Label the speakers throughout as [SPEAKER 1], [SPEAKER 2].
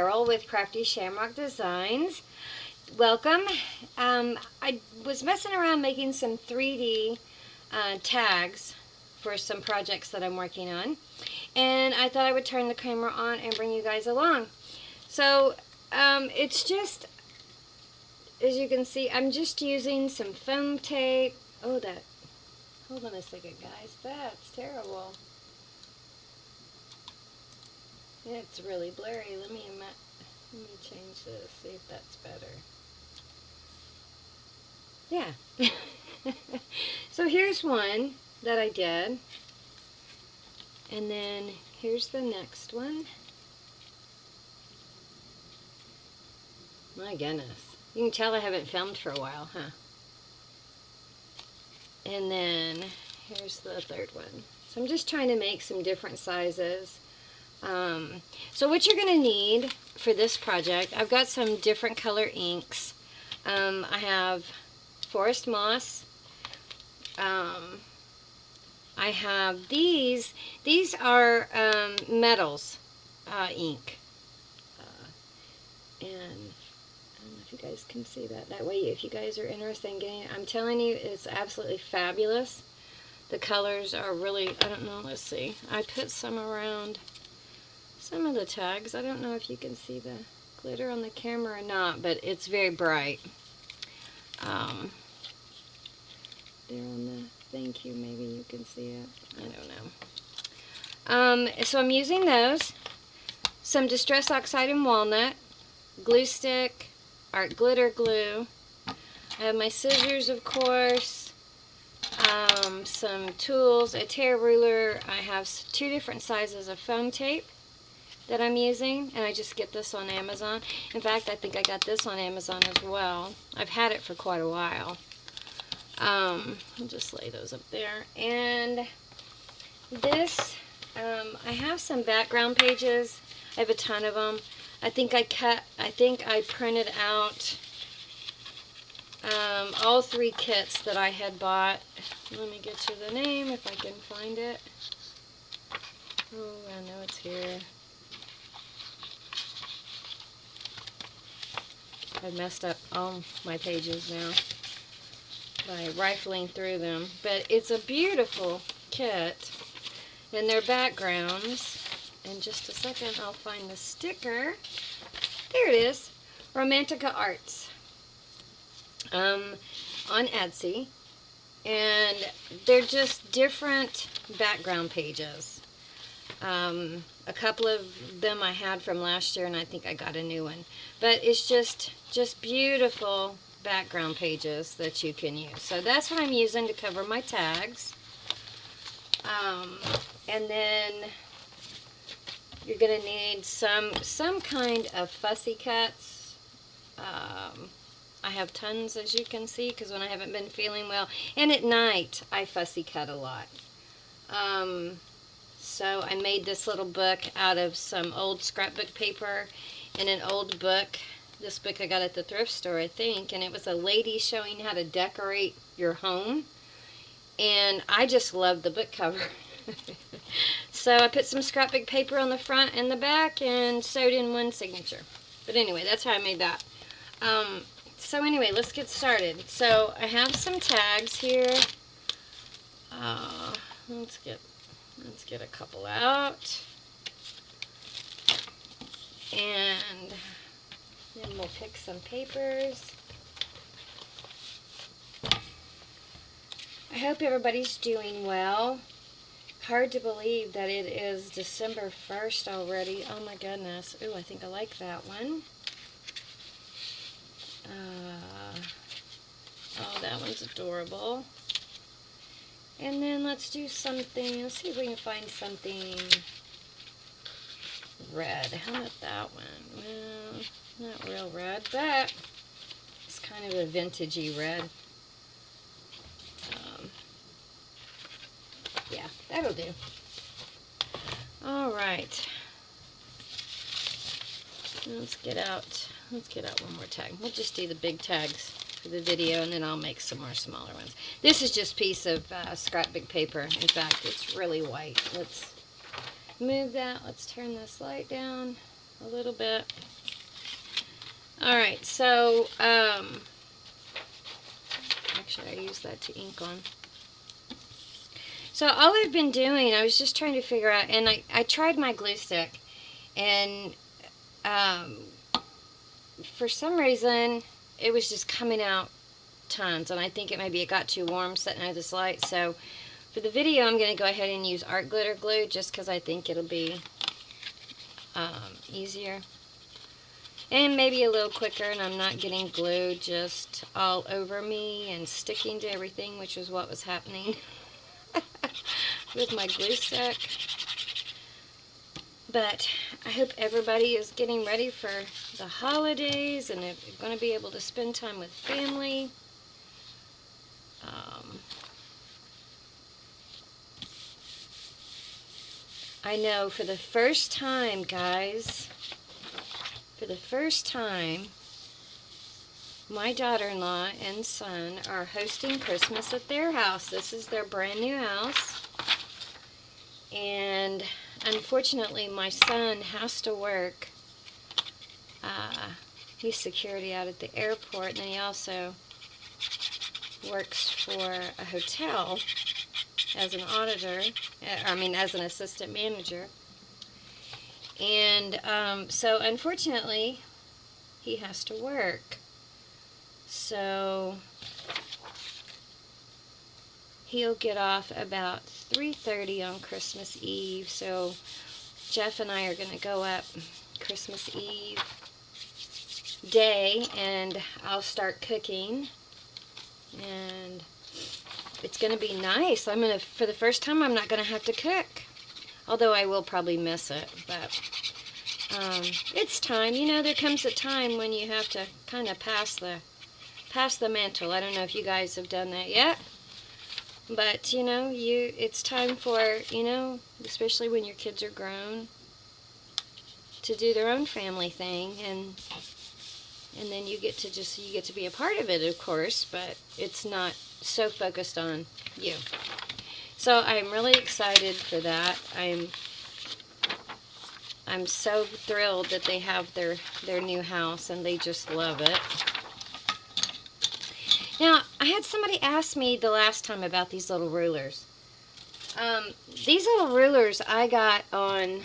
[SPEAKER 1] Sherl with Crafty Shamrock Designs. Welcome. I was messing around making some 3D tags for some projects that I'm working on, and I thought I would turn the camera on and bring you guys along. So it's just, as you can see, I'm just using some foam tape. Oh, hold on a second, guys. That's terrible. It's really blurry. Let me change this, see if that's better. Yeah. So here's one that I did. And then here's the next one. My goodness. You can tell I haven't filmed for a while, huh? And then here's the third one. So I'm just trying to make some different sizes. So what you're going to need for this project, I've got some different color inks. I have forest moss. I have these are metals ink. And I don't know if you guys can see that. That way, if you guys are interested in getting it, I'm telling you, it's absolutely fabulous. The colors are really, I don't know, let's see. I put some around some of the tags. I don't know if you can see the glitter on the camera or not, but it's very bright. There on the thank you, maybe you can see it. I don't know. So I'm using those. Some Distress Oxide and Walnut, glue stick, art glitter glue. I have my scissors, of course. Some tools, a tear ruler. I have 2 different sizes of foam tape that I'm using, and I just get this on Amazon. In fact, I think I got this on Amazon as well. I've had it for quite a while. I'll just lay those up there. And this, I have some background pages. I have a ton of them. I think I printed out all 3 kits that I had bought. Let me get you the name if I can find it. Oh, I know it's here. I've messed up all my pages now by rifling through them. But it's a beautiful kit. And their backgrounds. In just a second, I'll find the sticker. There it is. Romantica Arts. On Etsy. And they're just different background pages. A couple of them I had from last year, and I think I got a new one. But it's just beautiful background pages that you can use. So that's what I'm using to cover my tags. And then you're going to need some kind of fussy cuts. I have tons, as you can see, because when I haven't been feeling well, and at night, I fussy cut a lot. So I made this little book out of some old scrapbook paper and an old book. This book I got at the thrift store, I think, and it was a lady showing how to decorate your home. And I just love the book cover. So I put some scrapbook paper on the front and the back and sewed in one signature. But anyway, that's how I made that. So anyway, let's get started. So I have some tags here. Let's get a couple out. And then we'll pick some papers. I hope everybody's doing well. Hard to believe that it is December 1st already. Oh my goodness. Ooh, I think I like that one. Oh, that one's adorable. And then let's do something. Let's see if we can find something red. How about that one? Well, not real red, but it's kind of a vintagey red. Yeah, that'll do. All right. Let's get out one more tag. We'll just do the big tags for the video, and then I'll make some more smaller ones. This is just a piece of scrapbook paper. In fact, it's really white. Let's move that. Let's turn this light down a little bit. Alright, so, actually I used that to ink on. So all I've been doing, I was just trying to figure out, and I tried my glue stick, and for some reason it was just coming out tons, and I think it got too warm sitting under this light. So for the video I'm going to go ahead and use art glitter glue just because I think it'll be easier and maybe a little quicker, and I'm not getting glue just all over me and sticking to everything, which is what was happening with my glue stick. But I hope everybody is getting ready for the holidays and they're going to be able to spend time with family. I know for the first time, guys, for the first time, my daughter-in-law and son are hosting Christmas at their house. This is their brand new house. And unfortunately, my son has to work. He's security out at the airport, and then he also works for a hotel as an auditor, as an assistant manager. And so unfortunately, he has to work. So he'll get off about 3:30 on Christmas Eve. So Jeff and I are going to go up Christmas Eve day, and I'll start cooking, and it's going to be nice. For the first time, I'm not going to have to cook, although I will probably miss it, but it's time. You know, there comes a time when you have to kind of pass the mantle. I don't know if you guys have done that yet, but you know, it's time for, you know, especially when your kids are grown, to do their own family thing, and then you get to be a part of it, of course, but it's not so focused on you. So I'm really excited for that. I'm so thrilled that they have their new house, and they just love it. Now, I had somebody ask me the last time about these little rulers. These little rulers I got on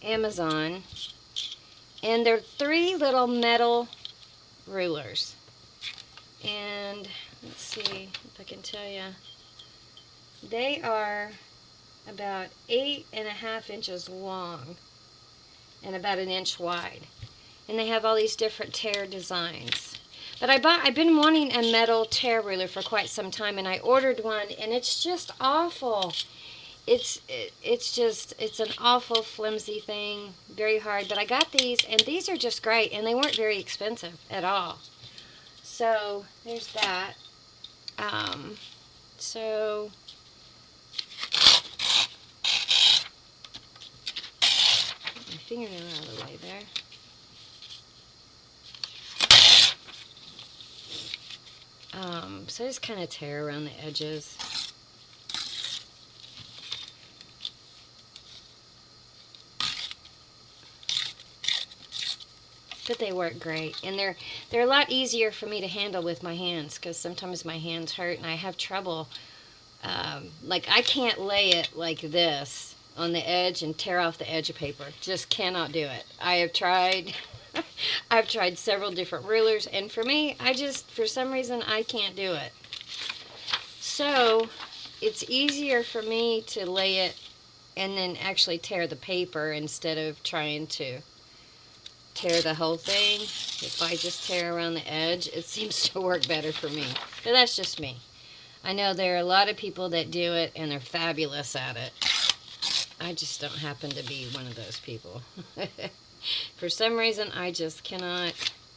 [SPEAKER 1] Amazon, and they're 3 little metal rulers. And let's see if I can tell you. They are about 8.5 inches long and about 1 inch wide. And they have all these different tear designs. But I've been wanting a metal tear ruler for quite some time, and I ordered one, and it's just awful. It's an awful flimsy thing, very hard. But I got these, and these are just great, and they weren't very expensive at all. So there's that. So get my fingernail out of the way there. So I just kind of tear around the edges. But they work great, and they're a lot easier for me to handle with my hands, because sometimes my hands hurt and I have trouble. Like, I can't lay it like this on the edge and tear off the edge of paper. Just cannot do it. I have tried. I've tried several different rulers, and for me, for some reason, I can't do it. So it's easier for me to lay it and then actually tear the paper instead of trying to tear the whole thing. If I just tear around the edge, it seems to work better for me. But that's just me. I know there are a lot of people that do it, and they're fabulous at it. I just don't happen to be one of those people. For some reason, I just cannot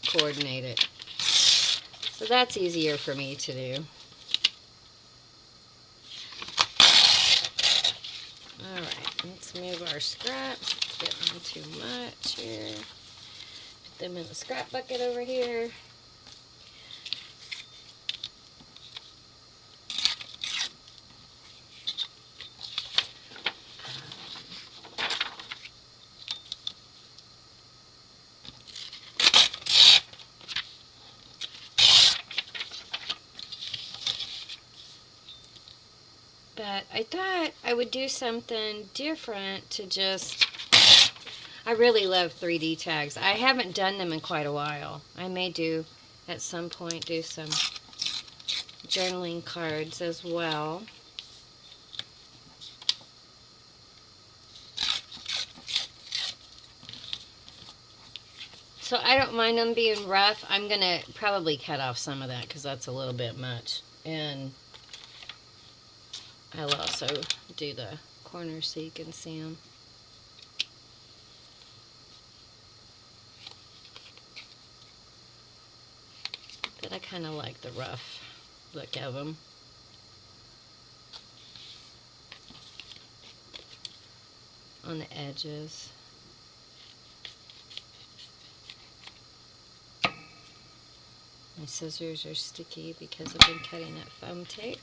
[SPEAKER 1] coordinate it. So that's easier for me to do. Alright, let's move our scraps. It's getting too much here. Put them in the scrap bucket over here. But I thought I would do something different to just... I really love 3D tags. I haven't done them in quite a while. I may do, at some point, do some journaling cards as well. So I don't mind them being rough. I'm going to probably cut off some of that because that's a little bit much. And I'll also do the corners so you can see them. But I kind of like the rough look of them. On the edges. My scissors are sticky because I've been cutting that foam tape.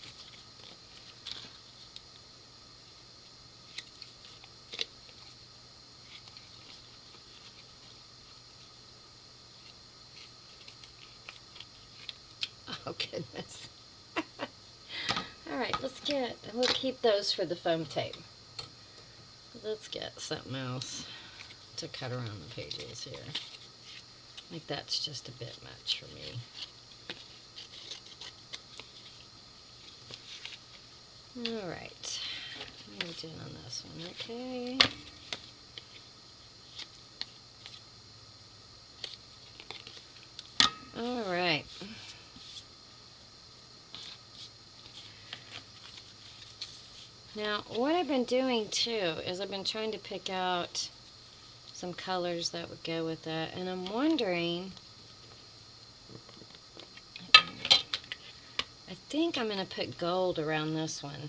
[SPEAKER 1] Oh goodness. Alright, we'll keep those for the foam tape. Let's get something else to cut around the pages here. Like that's just a bit much for me. Alright, what are we doing on this one? Okay. Alright. Now, what I've been doing too is I've been trying to pick out some colors that would go with that, and I'm wondering, I think I'm going to put gold around this one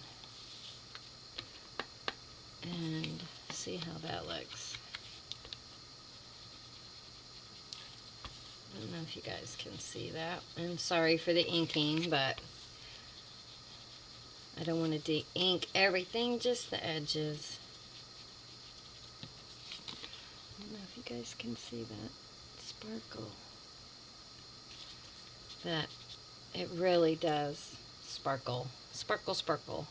[SPEAKER 1] and see how that looks. I don't know if you guys can see that. I'm sorry for the inking, but I don't want to de-ink everything, just the edges. I don't know if you guys can see that sparkle. But it really does sparkle. Sparkle, sparkle.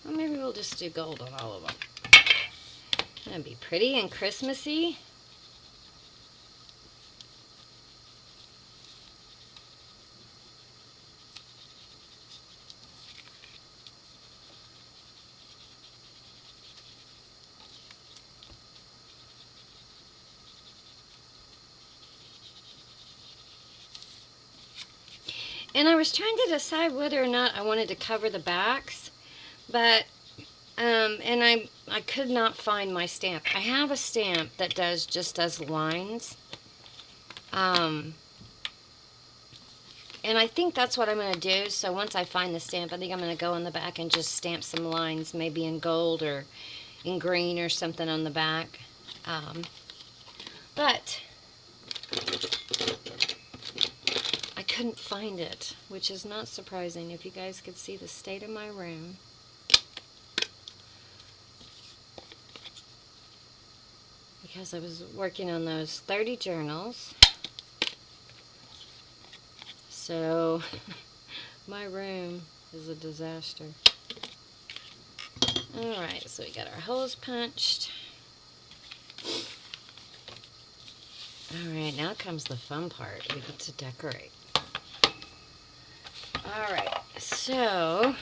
[SPEAKER 1] Well, maybe we'll just do gold on all of them. That'd be pretty and Christmassy. And I was trying to decide whether or not I wanted to cover the backs, but, and I could not find my stamp. I have a stamp that just does lines, and I think that's what I'm going to do. So once I find the stamp, I think I'm going to go on the back and just stamp some lines, maybe in gold or in green or something on the back. But I couldn't find it, which is not surprising if you guys could see the state of my room. Because I was working on those 30 journals. So my room is a disaster. Alright, so we got our holes punched. Alright, now comes the fun part. We get to decorate. Alright, so,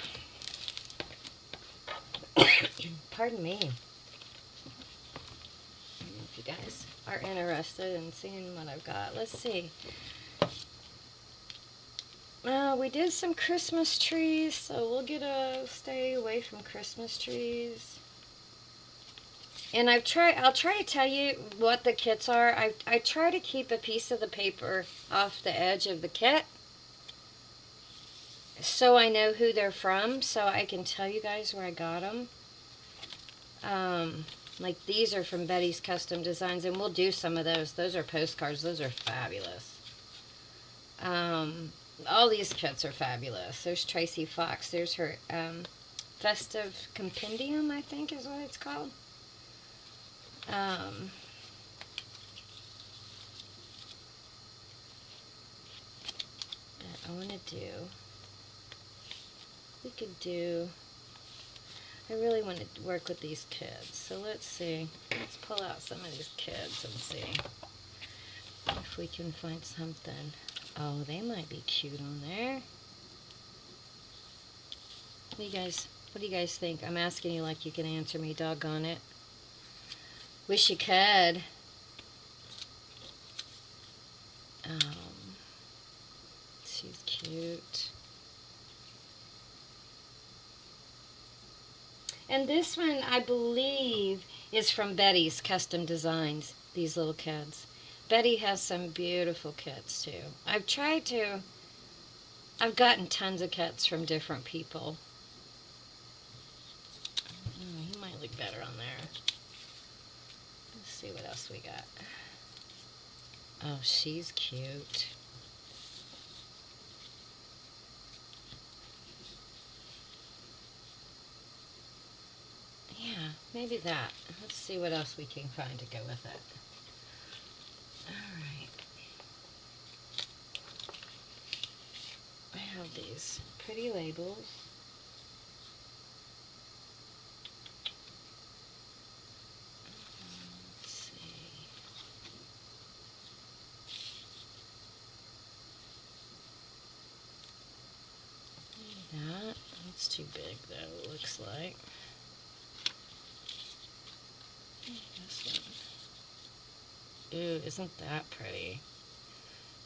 [SPEAKER 1] pardon me. I don't know if you guys are interested in seeing what I've got. Let's see. We did some Christmas trees, so we'll stay away from Christmas trees. And I'll try to tell you what the kits are. I try to keep a piece of the paper off the edge of the kit, so I know who they're from, so I can tell you guys where I got them. Like these are from Betty's Custom Designs, and we'll do some of those. Those are postcards. Those are fabulous. All these kits are fabulous. There's Tracy Fox. There's her Festive Compendium, I think is what it's called. I want to do, we could do, I really want to work with these kids. So let's see. Let's pull out some of these kids and see if we can find something. Oh, they might be cute on there. What do you guys think? I'm asking you like you can answer me, doggone it. Wish you could. She's cute. And this one, I believe, is from Betty's Custom Designs, these little kids. Betty has some beautiful kits, too. I've gotten tons of kits from different people. Oh, he might look better on there. Let's see what else we got. Oh, she's cute. Yeah, maybe that. Let's see what else we can find to go with it. Alright. I have these pretty labels. Let's see. Maybe that. That's too big though, it looks like. This one. Ooh, isn't that pretty?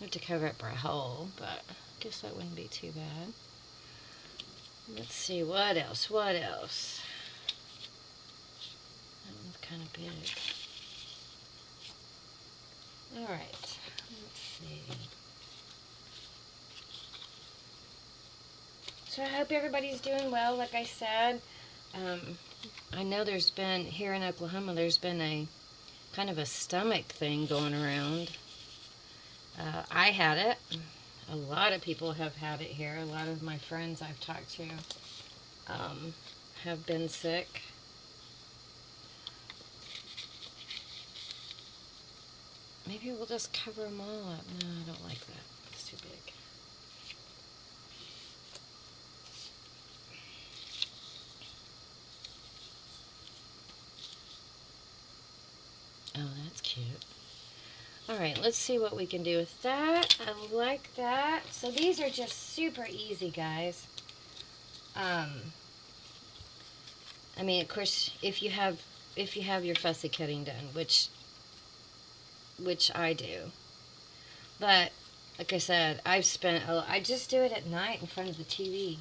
[SPEAKER 1] I have to cover up our hole, but I guess that wouldn't be too bad. Let's see, what else? What else? That one's kind of big. Alright, let's see. So I hope everybody's doing well, like I said. I know there's been, here in Oklahoma, there's been a kind of a stomach thing going around. I had it. A lot of people have had it here. A lot of my friends I've talked to have been sick. Maybe we'll just cover them all up. No, I don't like that. It's too big. Oh, that's cute. Alright, let's see what we can do with that. I like that. So these are just super easy, guys. I mean, of course, if you have your fussy cutting done, which I do. But like I said, I just do it at night in front of the TV.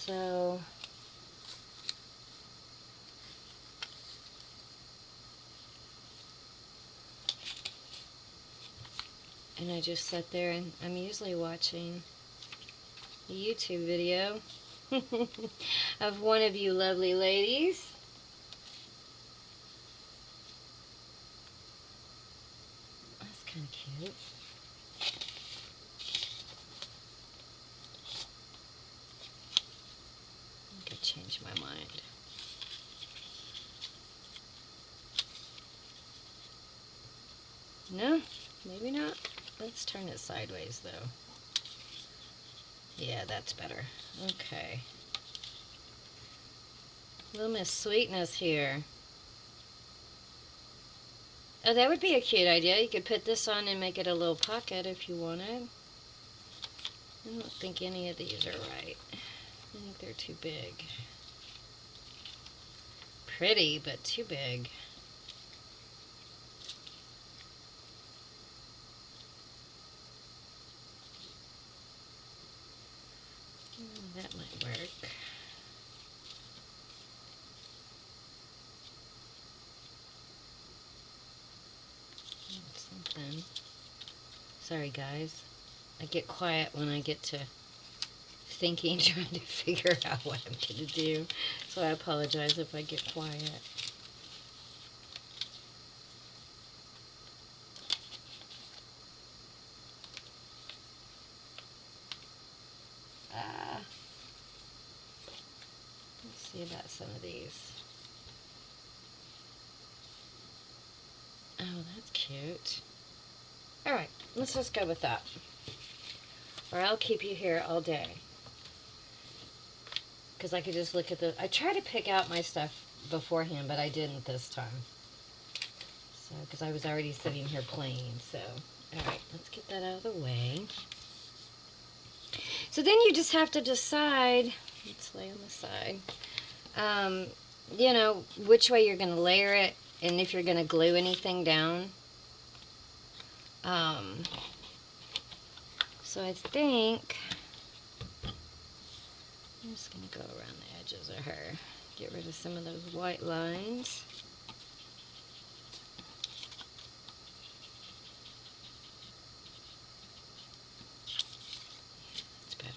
[SPEAKER 1] So and I just sit there and I'm usually watching a YouTube video of one of you lovely ladies. That's kind of cute. I could change my mind. No, maybe not. Let's turn it sideways though. Yeah, that's better. Okay. Little Miss Sweetness here. Oh, that would be a cute idea. You could put this on and make it a little pocket if you wanted. I don't think any of these are right. I think they're too big. Pretty, but too big. That might work. Something. Sorry guys, I get quiet when I get to thinking, trying to figure out what I'm going to do, so I apologize if I get quiet. Let's see see about some of these. Oh, that's cute. Alright, let's just go with that. Or I'll keep you here all day. Because I could just look at the... I try to pick out my stuff beforehand, but I didn't this time. So, because I was already sitting here playing. So, alright, let's get that out of the way. So then you just have to decide... Let's lay on the side. You know, which way you're going to layer it. And if you're going to glue anything down. So I think I'm just going to go around the edges of her. Get rid of some of those white lines. That's better.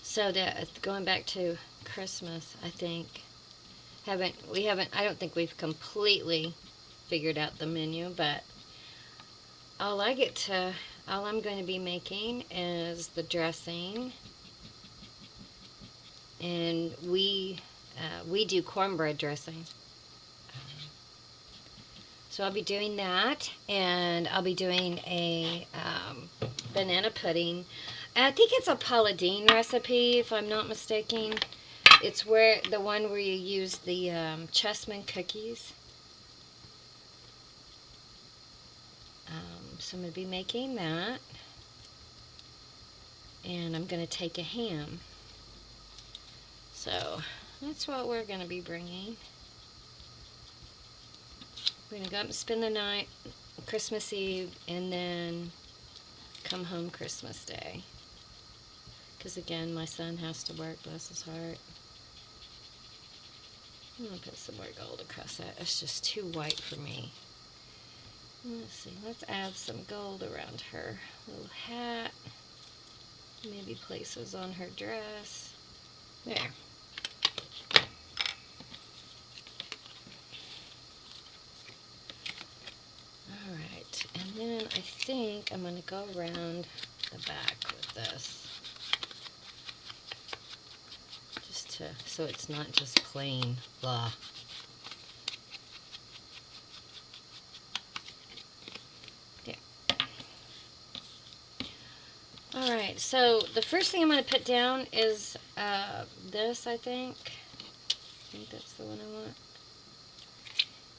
[SPEAKER 1] So going back to Christmas, I think I don't think we've completely figured out the menu, but all I'm going to be making is the dressing, and we do cornbread dressing. So I'll be doing that, and I'll be doing a banana pudding. I think it's a Paula Deen recipe, if I'm not mistaken. It's the one where you use the chessman cookies. So I'm going to be making that. And I'm going to take a ham. So that's what we're going to be bringing. We're going to go up and spend the night, Christmas Eve, and then come home Christmas Day. Because again, my son has to work, bless his heart. I'm going to put some more gold across that. It's just too white for me. Let's see, let's add some gold around her little hat. Maybe places on her dress. There. Alright, and then I think I'm going to go around the back with this. So it's not just plain blah. There. Alright, so the first thing I'm going to put down is this, I think. I think that's the one I want.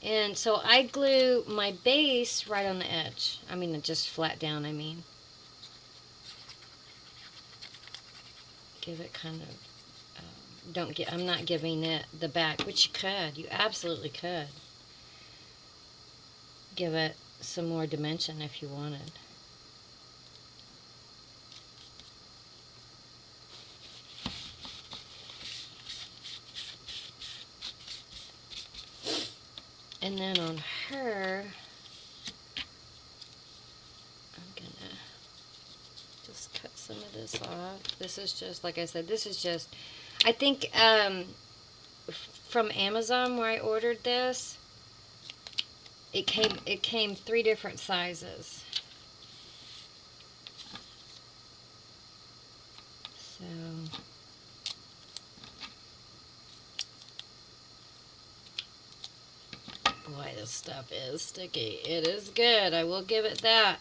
[SPEAKER 1] And so I glue my base right on the edge. I mean, just flat down, I mean. Give it kind of... I'm not giving it the back, which you could. You absolutely could. Give it some more dimension if you wanted. And then on her, I'm gonna just cut some of this off. This is just, like I said, this is just... I think from Amazon where I ordered this, it came 3 different sizes. So boy, this stuff is sticky. It is good. I will give it that.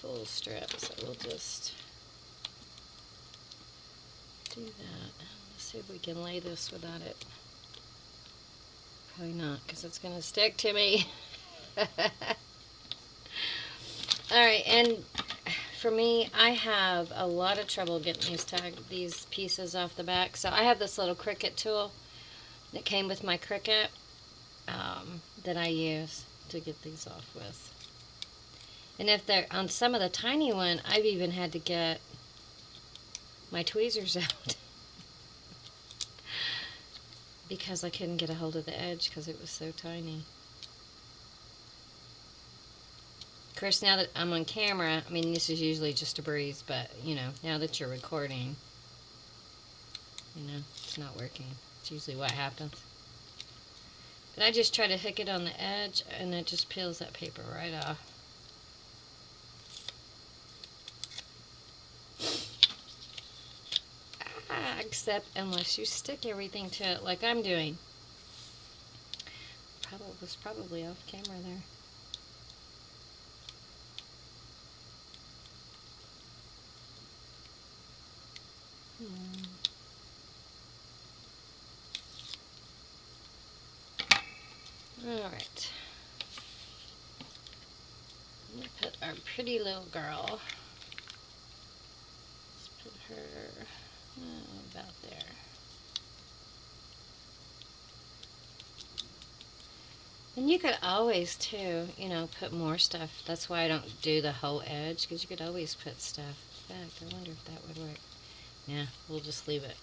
[SPEAKER 1] Full strip, so we'll just do that. Let's see if we can lay this without it. Probably not, because it's going to stick to me. Alright, and for me, I have a lot of trouble getting these pieces off the back. So I have this little Cricut tool that came with my Cricut that I use to get these off with. And if they're on some of the tiny one, I've even had to get my tweezers out because I couldn't get a hold of the edge because it was so tiny. course, now that I'm on camera, I mean, this is usually just a breeze, but, you know, now that you're recording, you know, it's not working. It's usually what happens. But I just try to hook it on the edge, and it just peels that paper right off. Except unless you stick everything to it like I'm doing. Was probably off camera there. Alright. I'm going to put our pretty little girl. Let's put her about there. And you could always, too, you know, put more stuff. That's why I don't do the whole edge, because you could always put stuff back. I wonder if that would work. Yeah, we'll just leave it.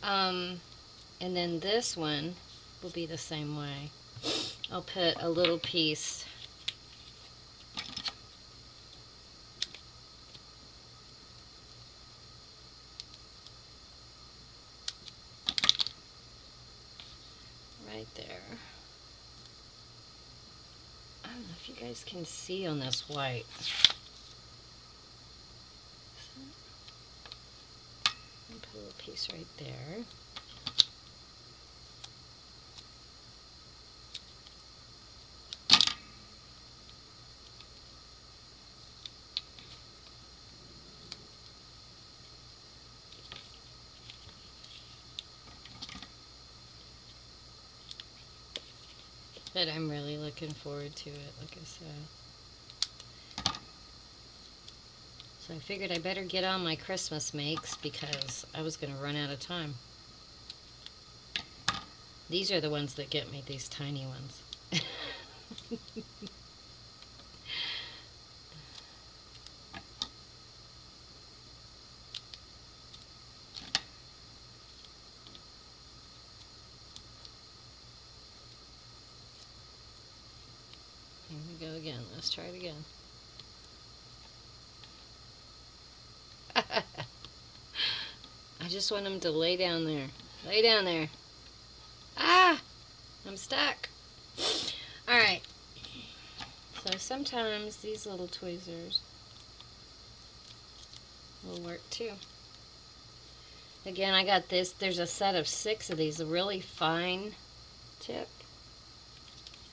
[SPEAKER 1] And then this one will be the same way. I'll put a little piece right there. I don't know if you guys can see on this white. I'll put a little piece right there. But I'm really looking forward to it, like I said. So I figured I better get on my Christmas makes because I was going to run out of time. These are the ones that get me, these tiny ones. Here we go again. Let's try it again. I just want them to lay down there. Lay down there. Ah! I'm stuck. Alright. So sometimes these little tweezers will work too. Again, I got this. There's a set of 6 of these, a really fine tip.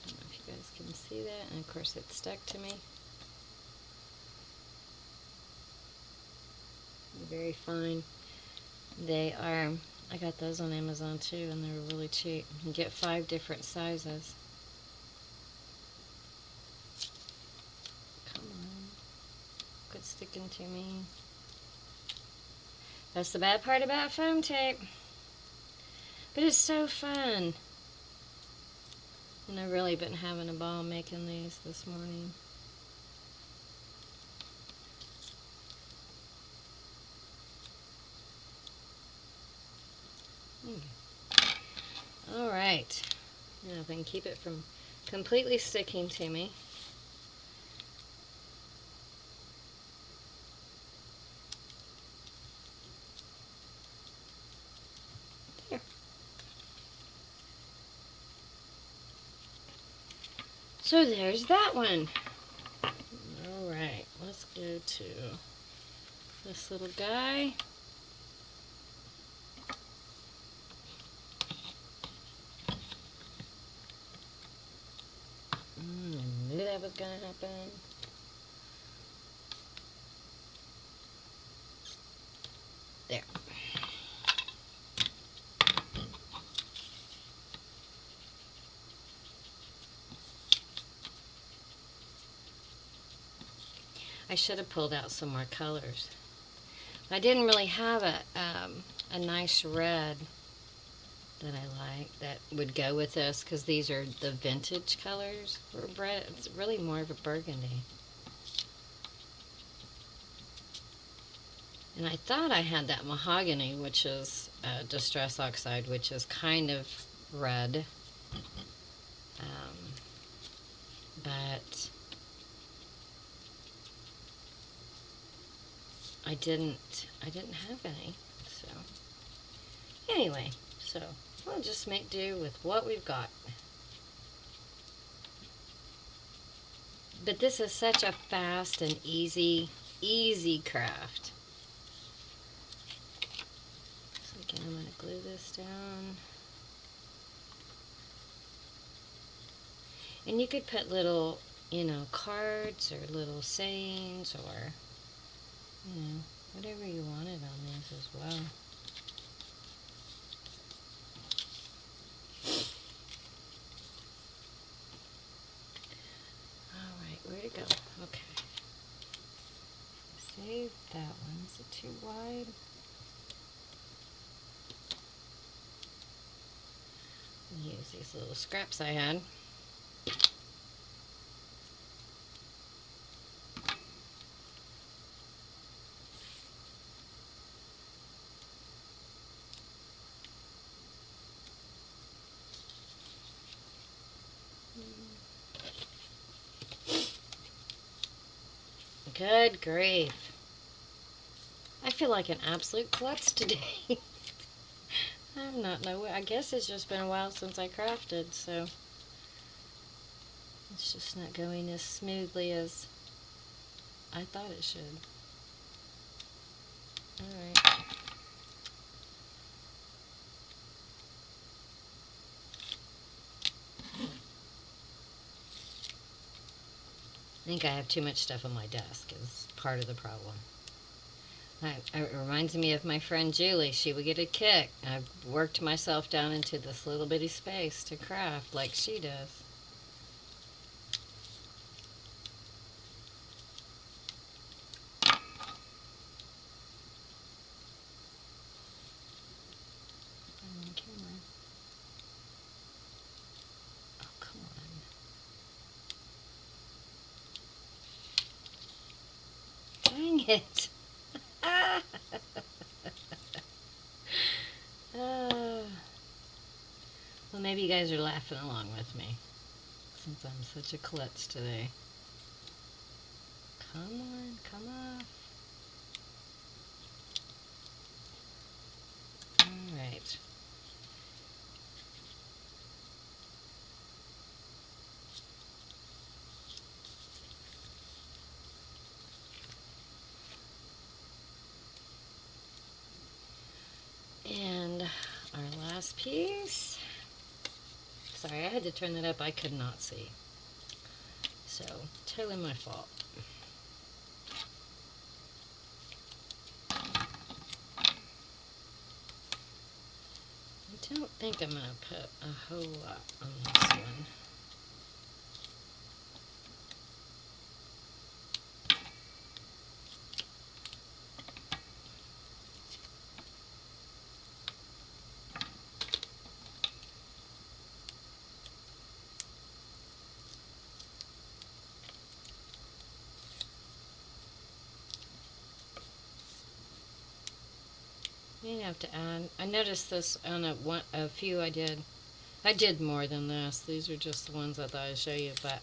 [SPEAKER 1] I don't know if you guys can see that. And of course it's stuck to me. Very fine. They are, I got those on Amazon too, and they're really cheap. You can get 5 different sizes. Come on. Quit sticking to me. That's the bad part about foam tape. But it's so fun. And I've really been having a ball making these this morning. Alright. Now if I can keep it from completely sticking to me. There. So there's that one. Alright, let's go to this little guy. I knew that was going to happen. There. I should have pulled out some more colors. I didn't really have a nice red that I like that would go with this, because these are the vintage colors for red. It's really more of a burgundy. And I thought I had that mahogany, which is distress oxide, which is kind of red. But I didn't have any. So anyway, so we'll just make do with what we've got. But this is such a fast and easy craft. So again, I'm going to glue this down. And you could put little, you know, cards or little sayings or, you know, whatever you wanted on these as well. Alright, where to go? Okay. Save that one. Is it too wide? Use these little scraps I had. Good grief. I feel like an absolute klutz today. I'm not know. I guess it's just been a while since I crafted, so it's just not going as smoothly as I thought it should. Alright. I think I have too much stuff on my desk is part of the problem. It reminds me of my friend Julie. She would get a kick. I've worked myself down into this little bitty space to craft like she does. On camera. Oh, come on. Dang it. Well, maybe you guys are laughing along with me since I'm such a klutz today. Come on, come off. Alright. And our last piece. Sorry, I had to turn that up. I could not see. So, totally my fault. I don't think I'm going to put a whole lot on this one. You have to add. I noticed this on a few I did. I did more than this. These are just the ones I thought I'd show you. But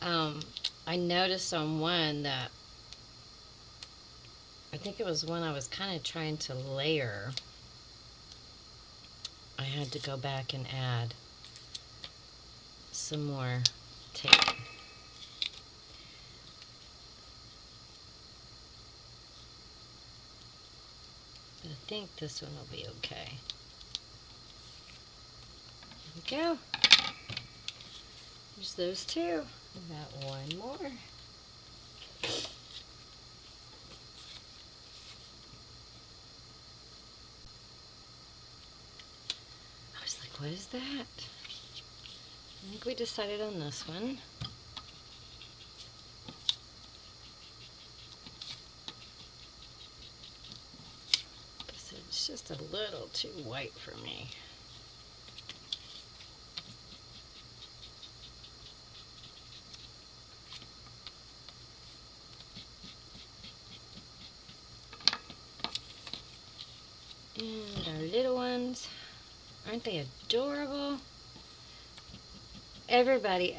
[SPEAKER 1] I noticed on one that I think it was when I was kind of trying to layer. I had to go back and add some more tape. But I think this one will be okay. There we go. There's those two. Got one more. I was like, what is that? I think we decided on this one. It's just a little too white for me. And our little ones, aren't they adorable? Everybody,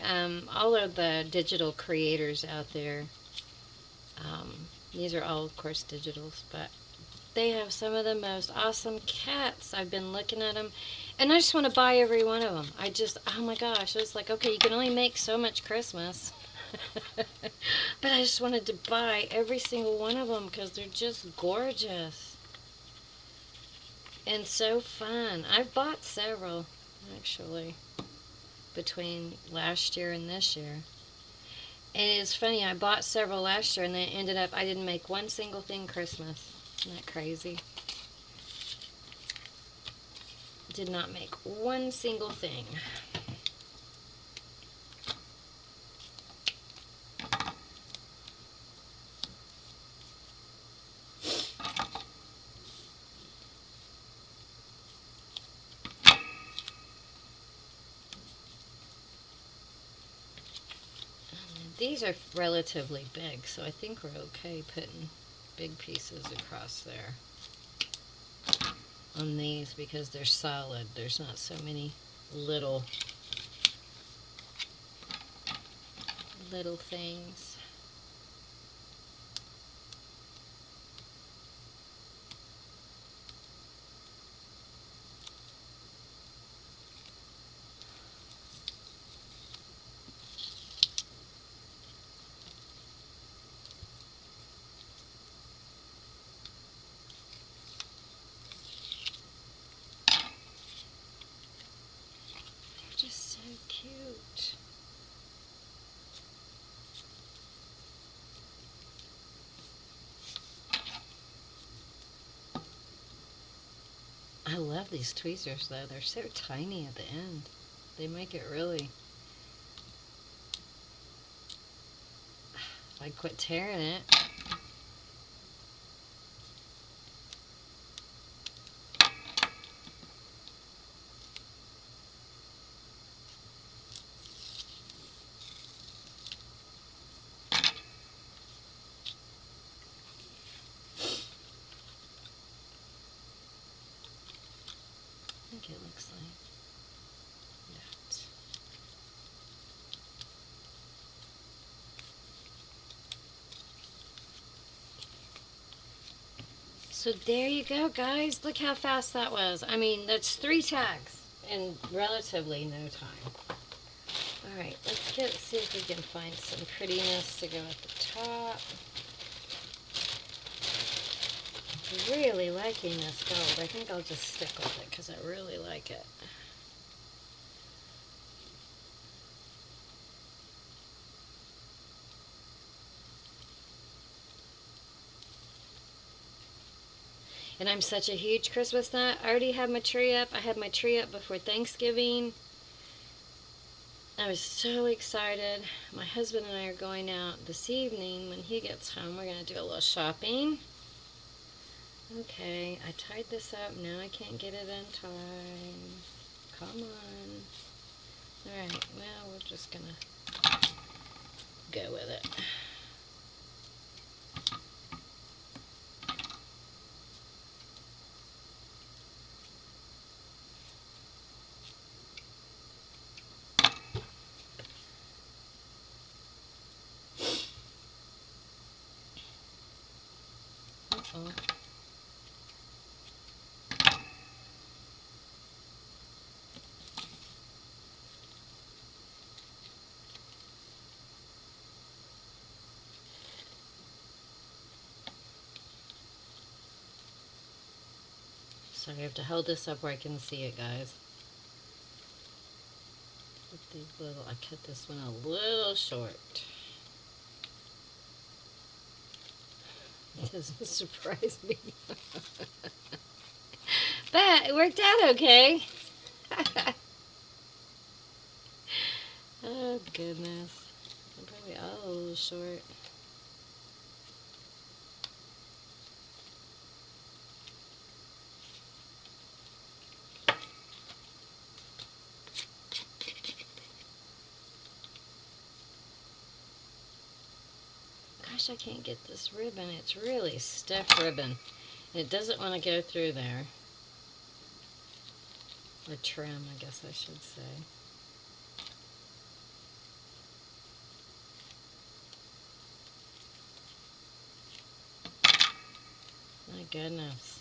[SPEAKER 1] all of the digital creators out there, These are all, of course, digitals, but they have some of the most awesome cats. I've been looking at them, and I just want to buy every one of them. Oh my gosh, it's like, okay, you can only make so much Christmas. But I just wanted to buy every single one of them because they're just gorgeous and so fun. I've bought several, actually, between last year and this year. And it's funny, I bought several last year and then ended up, I didn't make one single thing Christmas. Isn't that crazy? Did not make one single thing. These are relatively big, so I think we're okay putting big pieces across there on these because they're solid. There's not so many little things. Just so cute. I love these tweezers though. They're so tiny at the end. They make it really... If I quit tearing it. I think it looks like that. So there you go, guys. Look how fast that was. I mean, that's 3 tags in relatively no time. Alright, let's see if we can find some prettiness to go at the top. Really liking this gold. I think I'll just stick with it because I really like it. And I'm such a huge Christmas nut. I already have my tree up. I had my tree up before Thanksgiving. I was so excited. My husband and I are going out this evening. When he gets home, we're going to do a little shopping. Okay, I tied this up. Now I can't get it untied. Come on. Alright, well, we're just going to go with it. Uh-oh. So I have to hold this up where I can see it, guys. With these little, I cut this one a little short. It doesn't surprise me. But it worked out okay. Oh goodness. I'm probably all a little short. Gosh, I can't get this ribbon. It's really stiff ribbon. And it doesn't want to go through there. Or trim, I guess I should say. My goodness.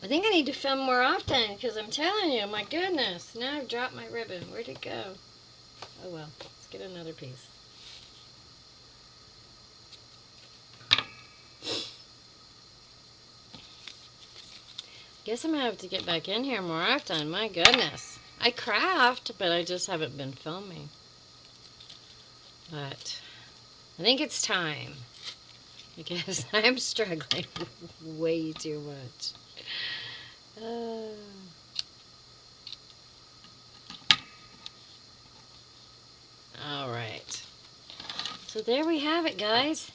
[SPEAKER 1] I think I need to film more often because I'm telling you, my goodness. Now I've dropped my ribbon. Where'd it go? Oh well, let's get another piece. Guess I'm gonna have to get back in here more often. My goodness. I craft, but I just haven't been filming. But I think it's time because I'm struggling way too much. All right. So there we have it, guys.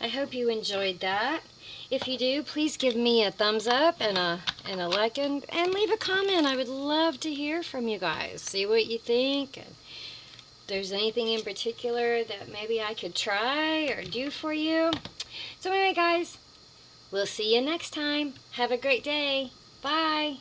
[SPEAKER 1] I hope you enjoyed that. If you do, please give me a thumbs up and a like and leave a comment. I would love to hear from you guys. See what you think. And if there's anything in particular that maybe I could try or do for you. So anyway, guys, we'll see you next time. Have a great day. Bye.